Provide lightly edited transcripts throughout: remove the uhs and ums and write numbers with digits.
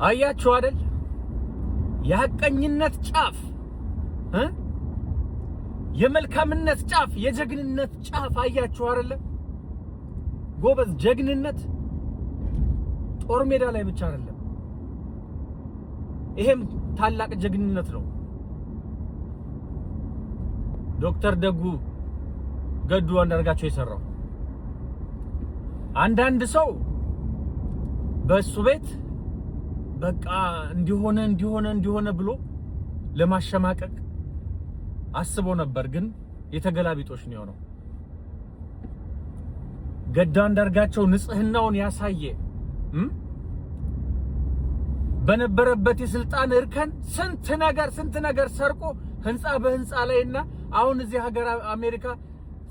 አያችሁ አይደል የሐቀኝነት ጫፍ የመልካምነት ጫፍ የጀግንነት ጫፍ አያችሁ አይደል ጎበዝ ጀግንነት ጦር ሜዳ ላይ ብቻ አይደለም ይሄም ታላቅ ጀግንነት ነው ዶክተር ደጉ ገዱ አንዳርጋቸው የሰራው አንዳንድ ሰው በሱ ቤት በቃ እንዲሆነ ብሎ ለማሸማቀቅ አስቦ ነበር ግን የተገላቢጦሽ ነው የሆነው ገዱ አንዳርጋቸው ንጽህናውን ያሳየ በነበረበት የስልጣን እርከን ስንት ነገር ሰርቆ ህንጻ በህንጻ ላይና አሁን እዚህ ሀገር አሜሪካ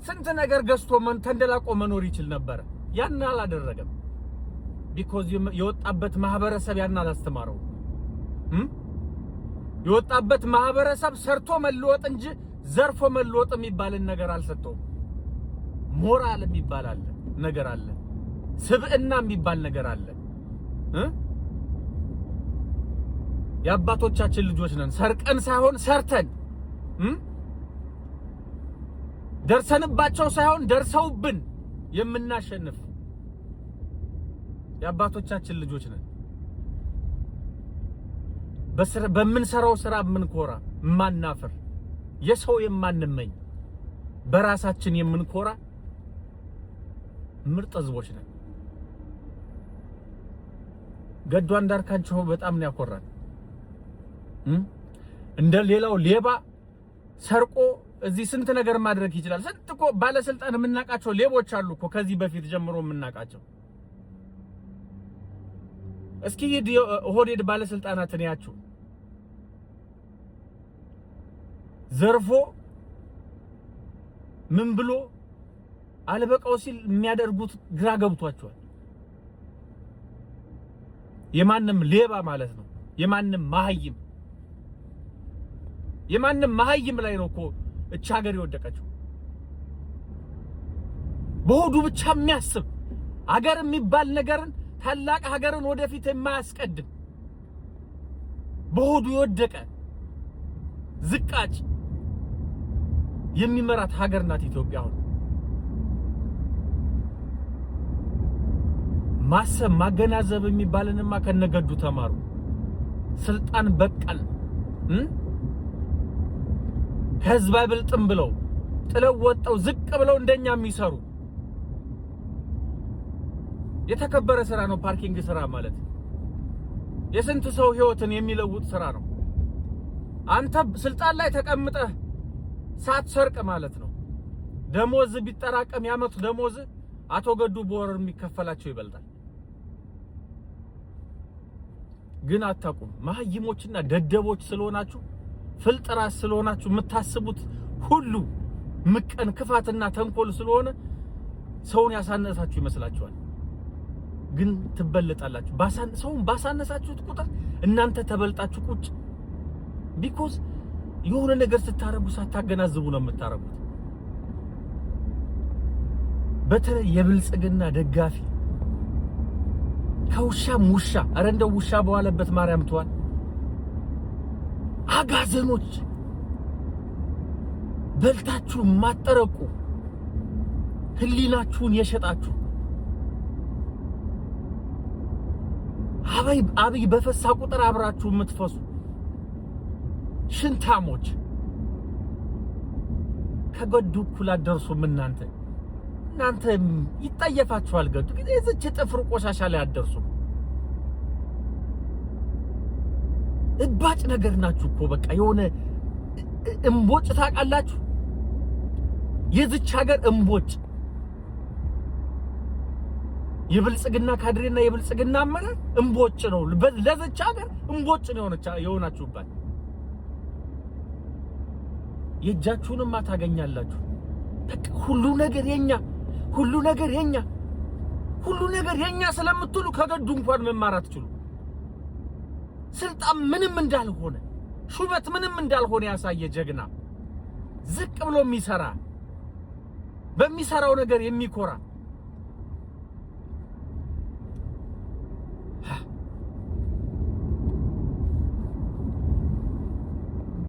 ስንት ነገር ገዝቶ ተንደላቆ መኖር ይችል ነበር ያን አላደረገም because የወጣበት ማህበረሰብ ያን አላስተማረው የወጣበት ማህበረሰብ ሰርቶ መለወጥ እንጂ ዘርፎ መለወጥ የሚባልን ነገር አልሰጠው ሞራል የሚባል ነገር አለ ስብዕና የሚባል ነገር አለ የአባቶቻችን ልጆች ነን ሰርቀን ሳይሆን ሰርተን ደርሰንባቸው ሳይሆን ደርሰውብን የምናሸንፍ የአባቶቻችን ልጆች ነን በመንሰራው ስራ የምንኮራ ማናፈር የሰው የማንመኝ በራሳችን የምንኮራ ምርጥ ህዝቦች ነን ገዱ አንዳርጋቸው በጣም ነው ያኮራን እንደ ሌላው ሌባ ሰርቆ እዚህ ስንት ነገር ማድረግ ይችላል ስንት እኮ ባለስልጣን የምናቃቸው ሌቦች አሉ እኮ ከዚህ በፊት ጀምሮ የምናቃቸው እስኪ ሆዴድ ባለስልጣናትን ያችሁ ዘርፎ ምን ብሎ አልበቃው ሲል የሚያደርጉት ግራ ገብቷቸዋል የማንም ሌባ ማለት ነው የማንም መሃይም ላይ ነው እኮ እቺ ሀገር የወደቀችው በሆዱ ብቻ የሚያስብ ሀገር የሚባል ነገርን ታላቅ ሀገርን ወደፊት የማያስቀድም በሆዱ የወደቀ ዝቃጭ የሚመራት ሀገር ናት ኢትዮጵያ አሁን ማሰብ ማገናዘብ የሚባልንማ ከነገዱ ተማሩ ስልጣን በቀል ህዝብ አይበልጥም ብለው ጥለው ወጣው ዝቅ ብለው እንደኛ የሚሰሩ የተከበረ ስራ ነው ፓርኪንግ ስራ ማለት የስንት ሰው ህይወትን የሚለውጥ ስራ ነው አንተ ስልጣን ላይ ተቀምጠህ ሳትሰርቅ ማለት ነው ደሞዝ ቢጠራቀም ያመት ደሞዝ አቶ ገዱ በወር የሚከፈላቸው ይበልጣል ግን አታቁም ማህይሞችና ደደቦች ስለሆናችሁ ፍልጥራስ ስለሆናችሁ የምታስቡት ሁሉ ምቀን ክፋትና ተንኮል ስለሆነ ሰውን ያሳነሳችሁ ይመስላችኋል ግን ትበለጣላችሁ ሰውን ባሳነሳችሁት ቁጥር እናንተ ተበልጣችሁ ቁጭ because የሆነ ነገር ስታረጉ ሳታገናዝቡ ነው የምታረጉት በተለይ የብልጽግና ደጋፊ ከውሻም ውሻ አረ እንደው ውሻ በዋለበት ማርያም ተዋል አጋዘኖች በልታችሁ ማጠረቁ ህሊናችሁን የሸጣችሁ አብይ በፈሳ ቁጥር አብራችሁ የምትፈሱ ሽንታሞች ከገዱ እኩል አደርሱም እናንተ ይጣየፋችኋል ገዱ ግን እዚች ጥፍር ቆሻሻ ላይ አደርሱም እባጭ ነገር ናችሁ እኮ በቃ የሆነ እምቦጭ ታውቃላችሁ የዚች ሀገር እምቦጭ የብልጽግና ካድሬና የብልጽግና አመራር እምቦጭ ነው ለዚች ሀገር እምቦጭ ነው የሆናችሁባት የእጃችሁንማ ታገኛላችሁ በቃ ሁሉ ነገር የኛ ስለምትሉ ከገዱ እንኳን መማር አትችሉ ስልጣን ምንም እንዳልሆነ ሹመት ምንም እንዳልሆነ ያሳየ ጀግና ዝቅ ብሎ የሚሰራ በሚሰራው ነገር የሚኮራ